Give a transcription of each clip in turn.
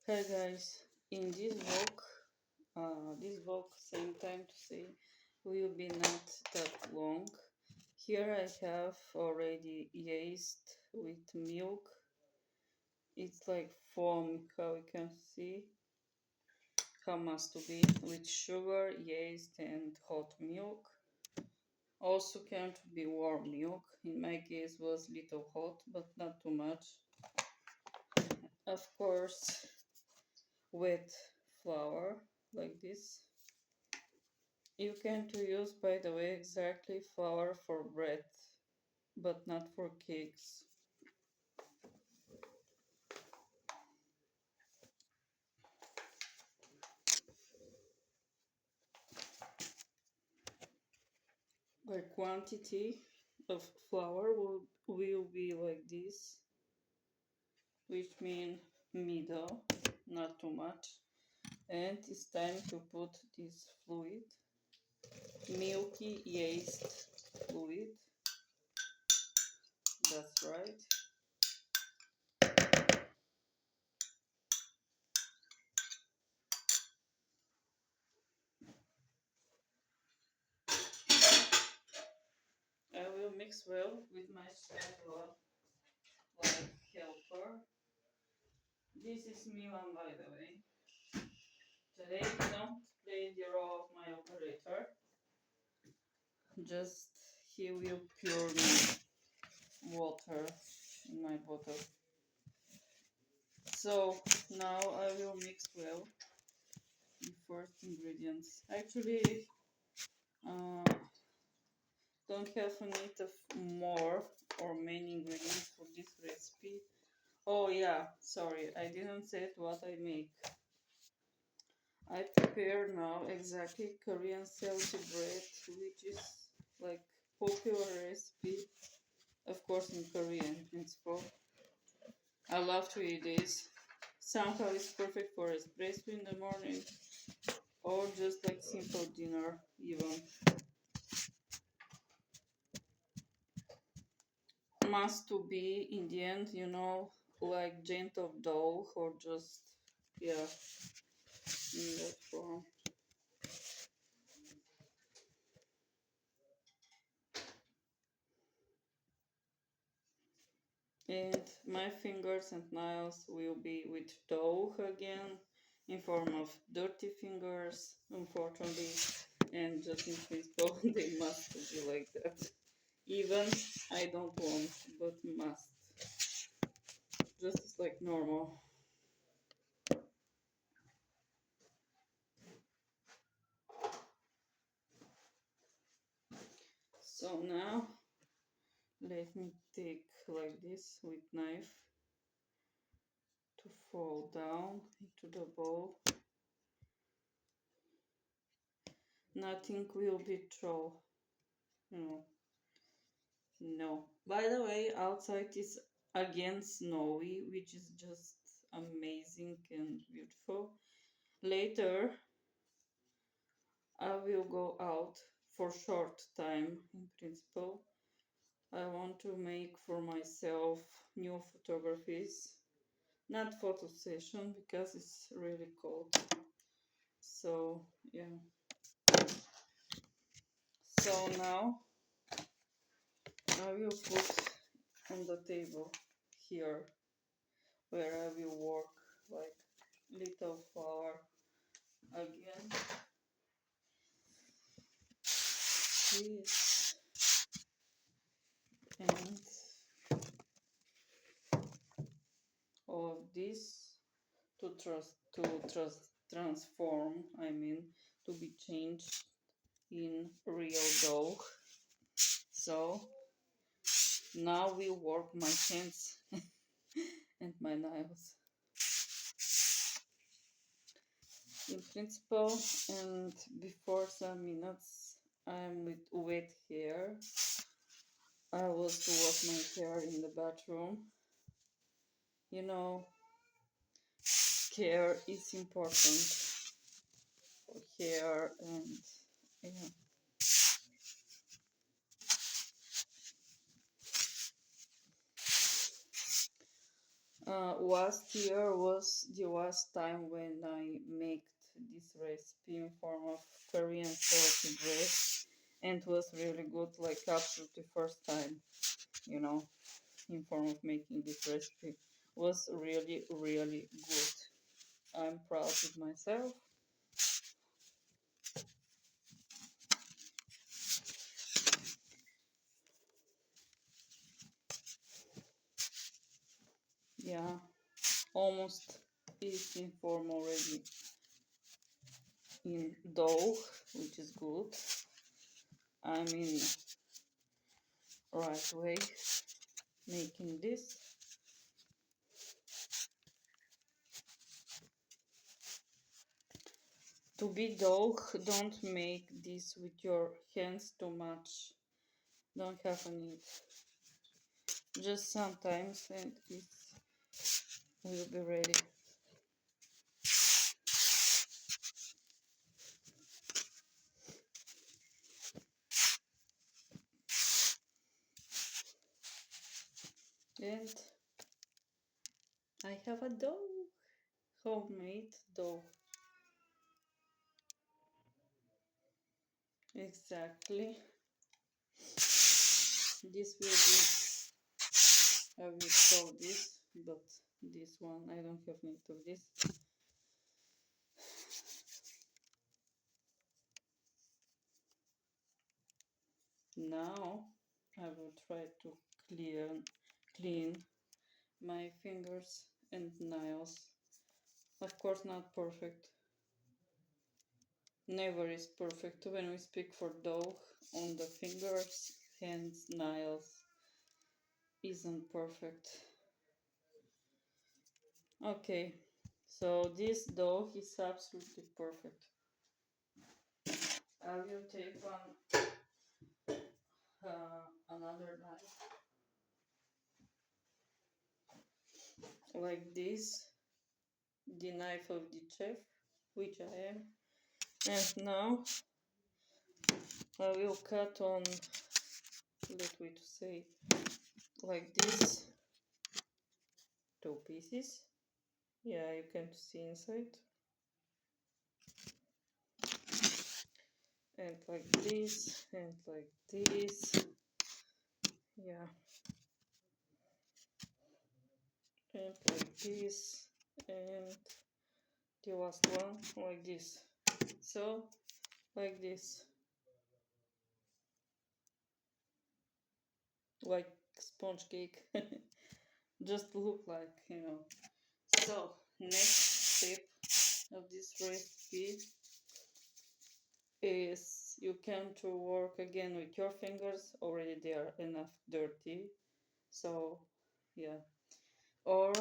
Hi guys, in this vlog, same time to say, will be not that long. Here I have already yeast with milk. It's like foam, how you can see, how must to be, with sugar, yeast and hot milk. Also can to be warm milk. In my case was little hot, but not too much. Of course, wet flour like this. You can to use, by the way, exactly flour for bread, but not for cakes. The quantity of flour will be like this, which means middle, not too much. And it's time to put this fluid, milky yeast fluid. That's right. I will mix well with my spatula like helper. This is Milan, by the way. Today I don't play the role of my operator. Just he will pour me water in my bottle. So now I will mix well the first ingredients. Actually, uh, don't have a need of more or many ingredients for this recipe. Oh yeah, sorry, I didn't say what I make. I prepare now exactly Korean salty bread, which is like popular recipe, of course in Korean principle. I love to eat this. Somehow it's perfect for espresso in the morning or just like simple dinner even. Must to be in the end, like gentle dough or just yeah, in that form. And my fingers and nails will be with dough again in form of dirty fingers, unfortunately, and just in principle they must be like that. Even I don't want, but must. Just like normal. So now let me take like this with knife to fall down into the bowl. Nothing will be thrown. No. No. By the way, outside is again snowy, which is just amazing and beautiful. Later, I will go out for short time in principle. I want to make for myself new photographies. Not photo session because it's really cold. So, yeah. So now I will put on the table here where I will work like little flower again. This and all of this to transform. I mean to be changed in real dough. So now we work my hands and my nails. In principle, and before some minutes, I'm with wet hair. I was to wash my hair in the bathroom. You know, care is important for hair and yeah. Last year was the last time when I made this recipe in form of Korean salty bread, and it was really good, like absolutely first time, you know, in form of making this recipe. Was really, really good. I'm proud of myself. Yeah, almost is in form already in dough, which is good. I'm in right way making this. To be dough, don't make this with your hands too much. Don't have a need. Just sometimes and it will be ready. And I have a dough, homemade dough. Exactly. This will be, I will show this, but this one I don't have need of this. Now I will try to clean my fingers and nails. Of course, not perfect. Never is perfect when we speak for dough on the fingers, hands, nails. Isn't perfect. Okay, so this dough is absolutely perfect. I will take another knife like this, the knife of the chef, which I am. And now I will cut on, let me to say, like this, two pieces. Yeah, you can see inside. And like this, and like this. Yeah. And like this. And the last one like this. So, like this. Like sponge cake. Just look like, you know. So, next step of this recipe is you can to work again with your fingers. Already they are enough dirty. So, yeah. Or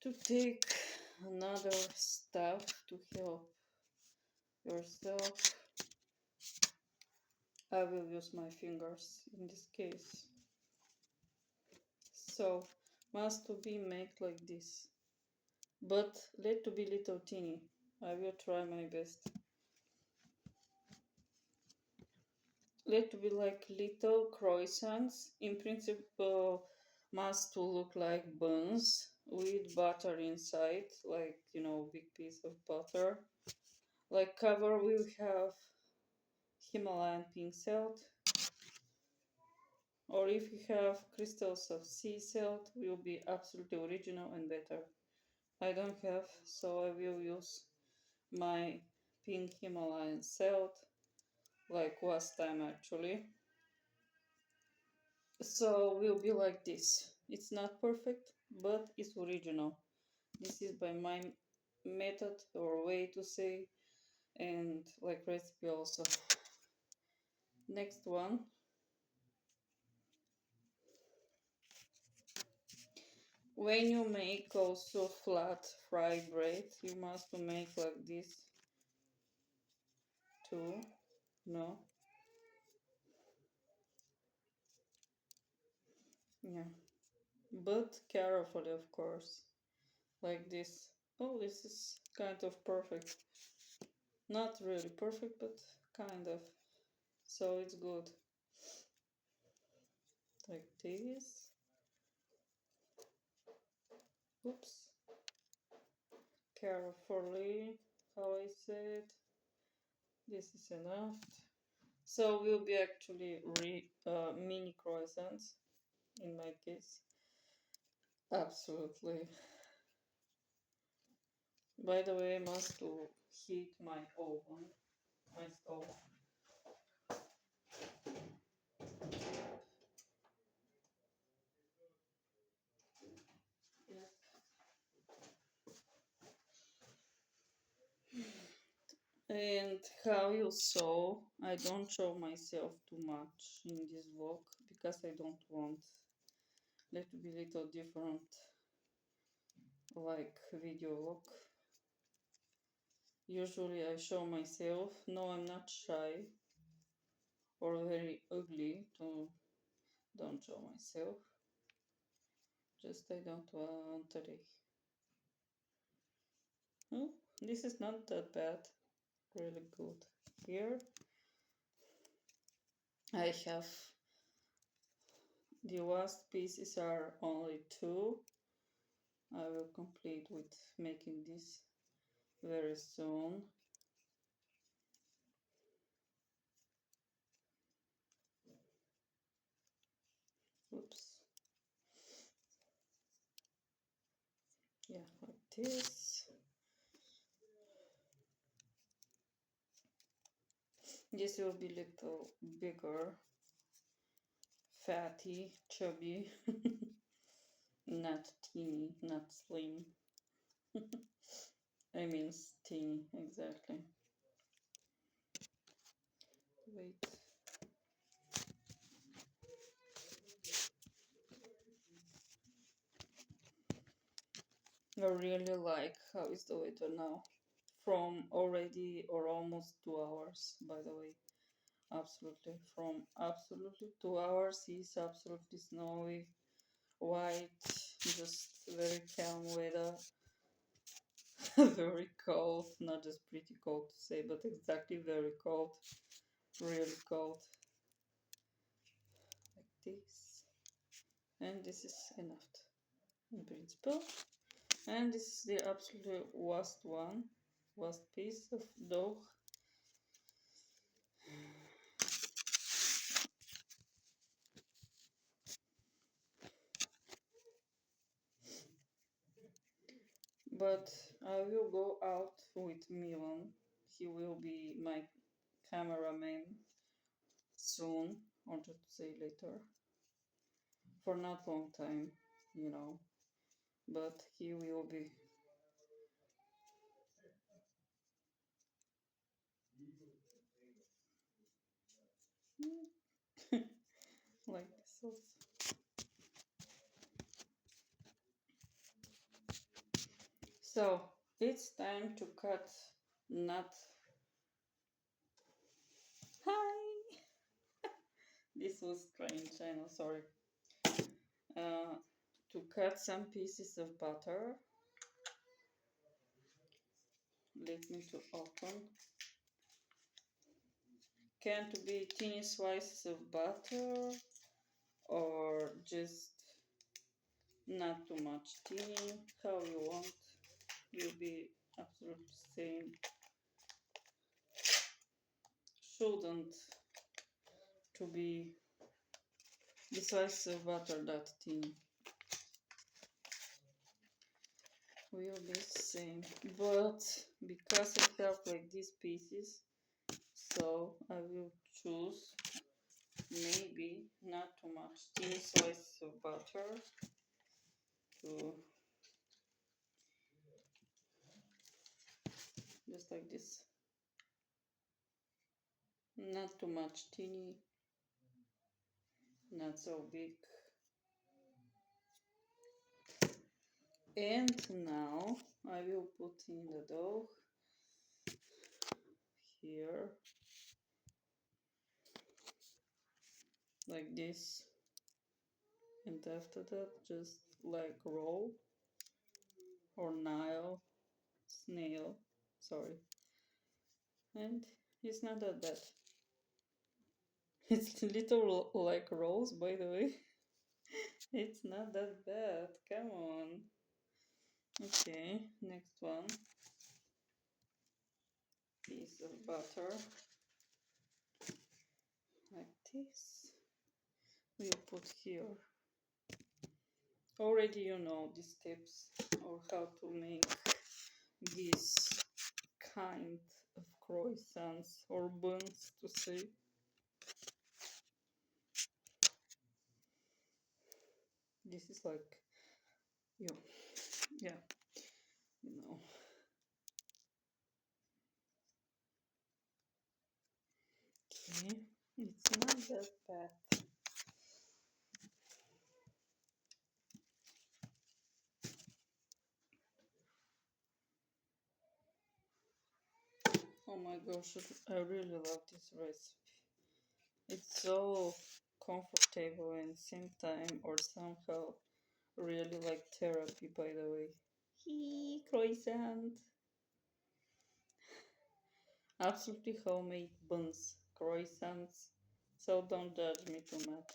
to take another stuff to help yourself. I will use my fingers in this case. So must to be made like this, but let to be little teeny. I will try my best. Let to be like little croissants. In principle, must to look like buns with butter inside, like you know, big piece of butter. Like cover will have Himalayan pink salt, or if you have crystals of sea salt, will be absolutely original and better. I don't have, so I will use my pink Himalayan salt, like last time actually. So will be like this. It's not perfect, but it's original. This is by my method or way to say, and like recipe also. Next one. When you make also flat fried bread, you must make like this too. No? Yeah. But carefully, of course. Like this. Oh, this is kind of perfect. Not really perfect, but kind of. So it's good. Like this. Oops. Carefully, how I said. This is enough. So will be actually mini croissants in my case. Absolutely. By the way, I must to heat my oven, my stove. And how you saw, I don't show myself too much in this vlog because I don't want it to be little different like video vlog. Usually I show myself. No, I'm not shy or very ugly to don't show myself. Just I don't want today. Oh, this is not that bad. Really good. Here I have the last pieces are only two. I will complete with making this very soon. Oops. Yeah, like this. This will be little bigger, fatty, chubby, not teeny, not slim. I mean teeny, exactly. Wait. I really like how is the weather now. From already or almost 2 hours, by the way. Absolutely. From absolutely 2 hours is absolutely snowy, white, just very calm weather. Very cold, not just pretty cold to say, but exactly very cold, really cold. Like this. And this is enough in principle. And this is the absolutely worst one, worst piece of dough. But I will go out with Milan. He will be my cameraman soon, or just to say later. For not long time, you know. But he will be. Like this also. So it's time to cut nut. Hi! This was strange, I know, sorry. To cut some pieces of butter. Let me to open. Can't be tiny slices of butter or just not too much tiny, how you want. Will be absolutely same. Shouldn't to be the slices of butter that thin. Will be same, but because I have like these pieces, so I will choose maybe not too much thin slices of butter to just like this, not too much teeny, not so big. And now I will put in the dough here like this, and after that just like roll or nail, snail, sorry. And it's not that bad. It's little like rolls, by the way. It's not that bad, come on. Okay, next one. Piece of butter. Like this. We'll put here. Already you know these tips or how to make this kind of croissants or buns to say. This is like, yeah, you know. Okay, it's not that bad. Oh my gosh, I really love this recipe. It's so comfortable and same time or somehow really like therapy, by the way. Hee, croissant. Absolutely homemade buns, croissants. So don't judge me too much.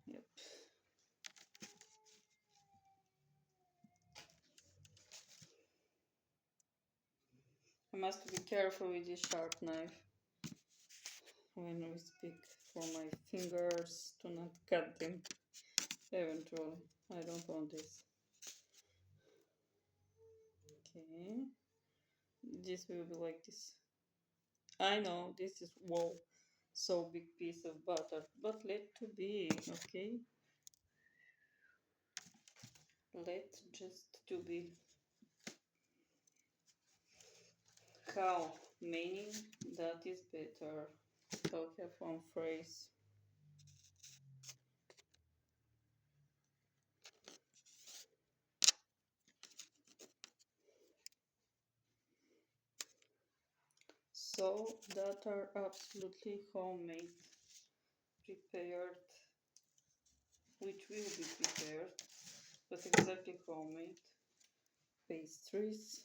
Yep. I must be careful with this sharp knife when we speak for my fingers to not cut them eventually. I don't want this. Okay. This will be like this. I know this is whoa, so big piece of butter, but let to be, okay? Let just to be. How? Meaning that is better. So have one phrase. So that are absolutely homemade, prepared, which will be prepared, but exactly homemade pastries.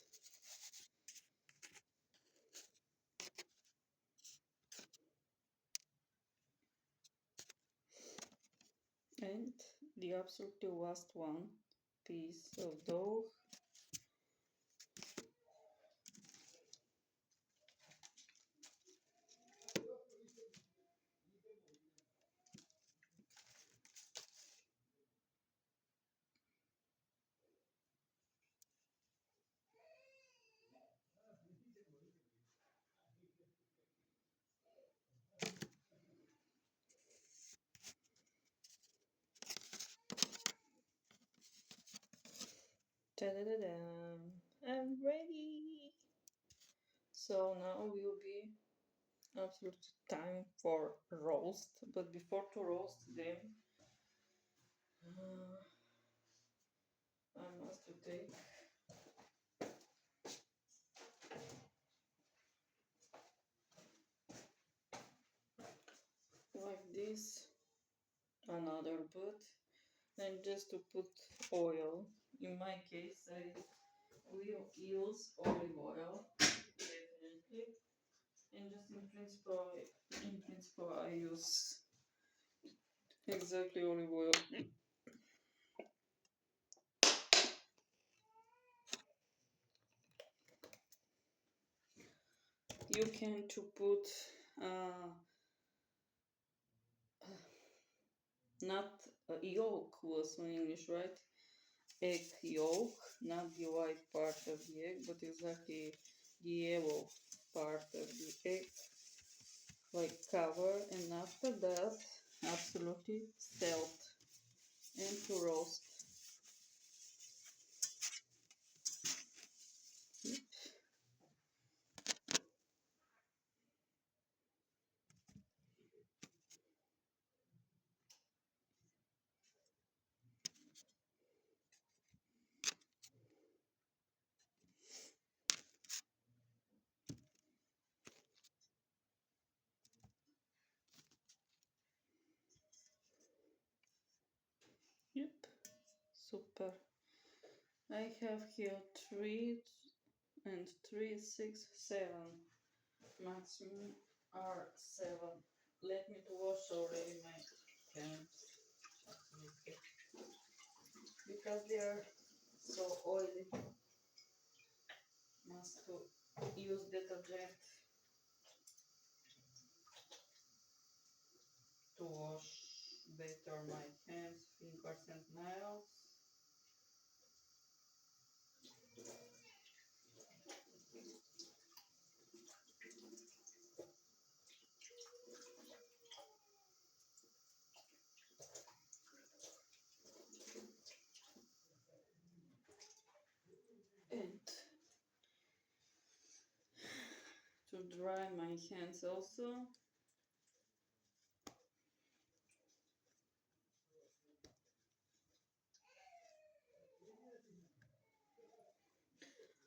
And the absolutely last one, piece of dough. Ta-da-da-da! I'm ready! So now will be absolute time for roast, but before to roast them, I must take like this another pot and just to put oil. In my case, I will use olive oil definitely, and just in principle, I use exactly olive oil. You can to put uh, not yolk was in English, right? Egg yolk, not the white part of the egg, but exactly the yellow part of the egg, like cover, and after that, absolutely salt and to roast. Yep, super. I have here 3 and 3, 6, 7. Maximum are 7. Let me to wash already my hands because they are so use detergent to wash better my hands, fingers and nails. And to dry my hands also.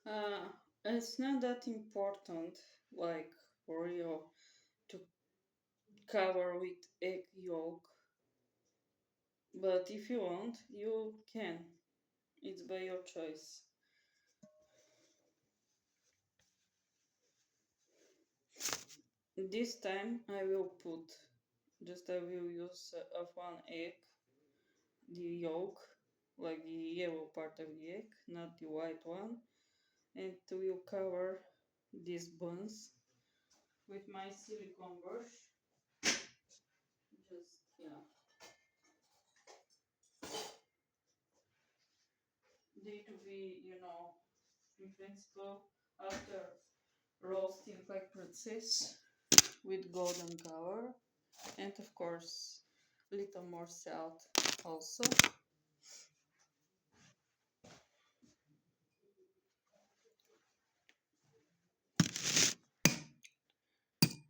Uh, it's not that important, like for real, to cover with egg yolk, but if you want, you can. It's by your choice. This time I will put, I will use of one egg, the yolk, like the yellow part of the egg, not the white one, and will cover these buns with my silicone brush. Just, yeah. They to be, in principle, after roasting like princess with golden color, and of course, little more salt also.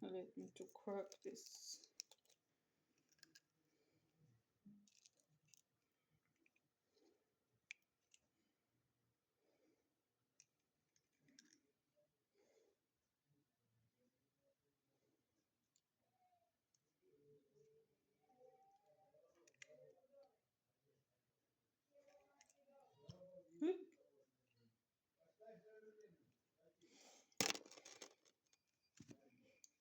Let me to crack this.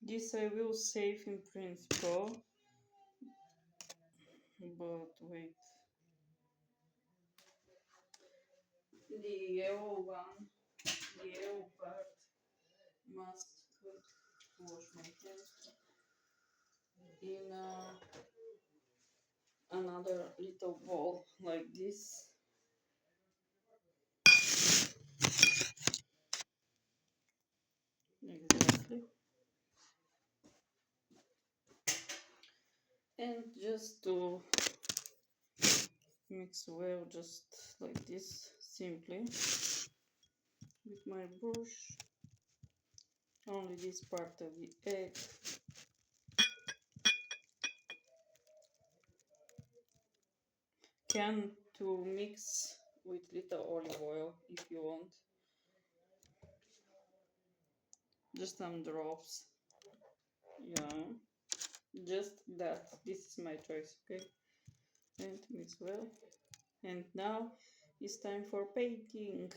This I will save in principle, but wait. The yellow one, the yellow part must wash my hands in another little bowl like this. Exactly. And just to mix well, just like this, simply, with my brush, only this part of the egg. Can to mix with little olive oil if you want. Just some drops. Yeah. Just that. This is my choice, okay? And mix well. And now it's time for painting.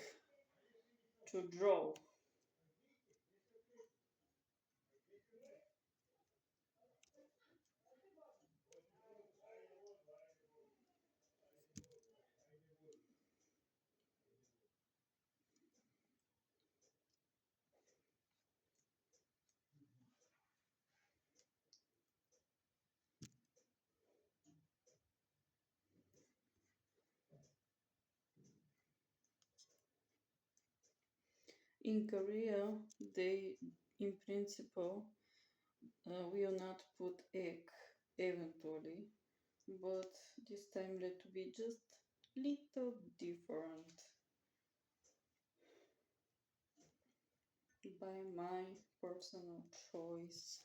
To draw. In Korea, they, in principle, will not put egg eventually, but this time let to be just little different by my personal choice.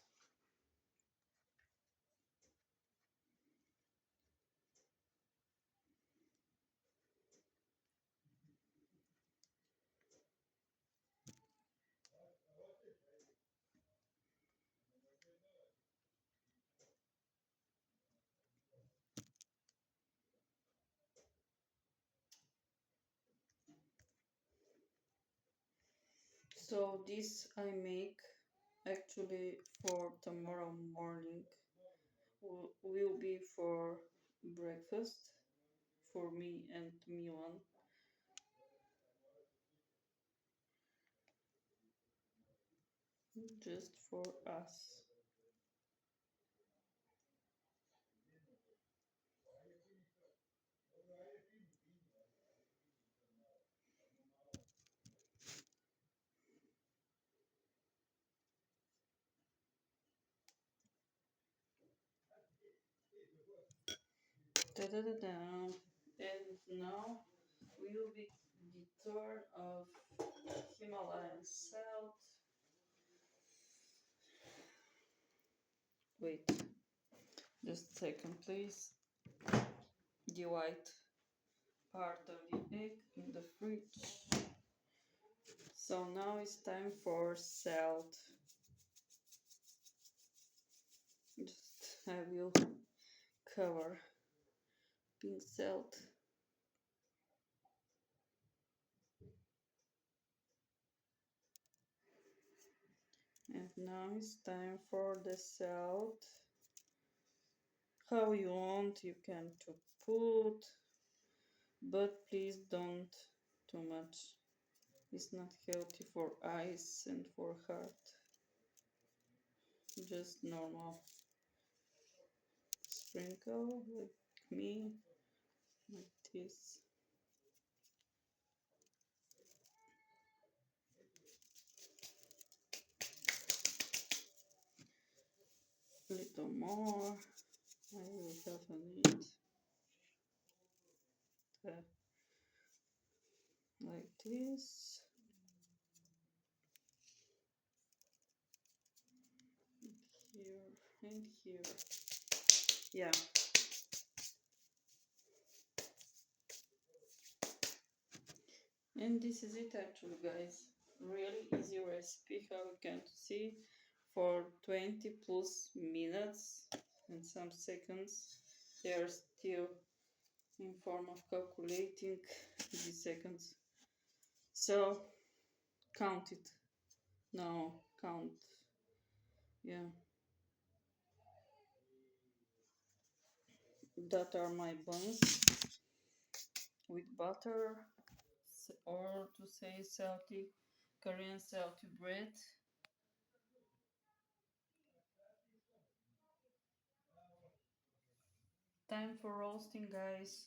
So this I make actually for tomorrow morning, will be for breakfast for me and Milan. just for us. Da-da-da-da. And now we will be the tour of Himalayan salt. Wait, just a second, please. The white part of the egg in the fridge. So now it's time for salt. Just I will cover pink salt. And now it's time for the salt. How you want, you can to put, but please don't too much. It's not healthy for eyes and for heart. Just normal sprinkle like me, like this. Little more. I will have a need. Like this. Here and here. Yeah. And this is it actually, guys. Really easy recipe, how you can see, for 20 plus minutes and some seconds. They are still in form of calculating the seconds. So count it. No, count. Yeah. That are my buns with butter, or to say salty, Korean salty bread. Time for roasting, guys.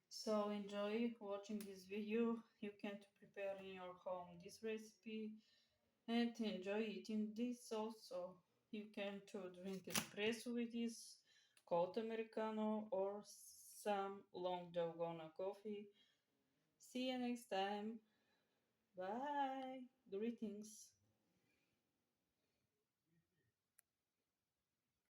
So enjoy watching this video. You can prepare in your home this recipe and enjoy eating this also. You can to drink espresso with this, cold americano, or some long dalgona coffee. See you next time. Bye. Greetings.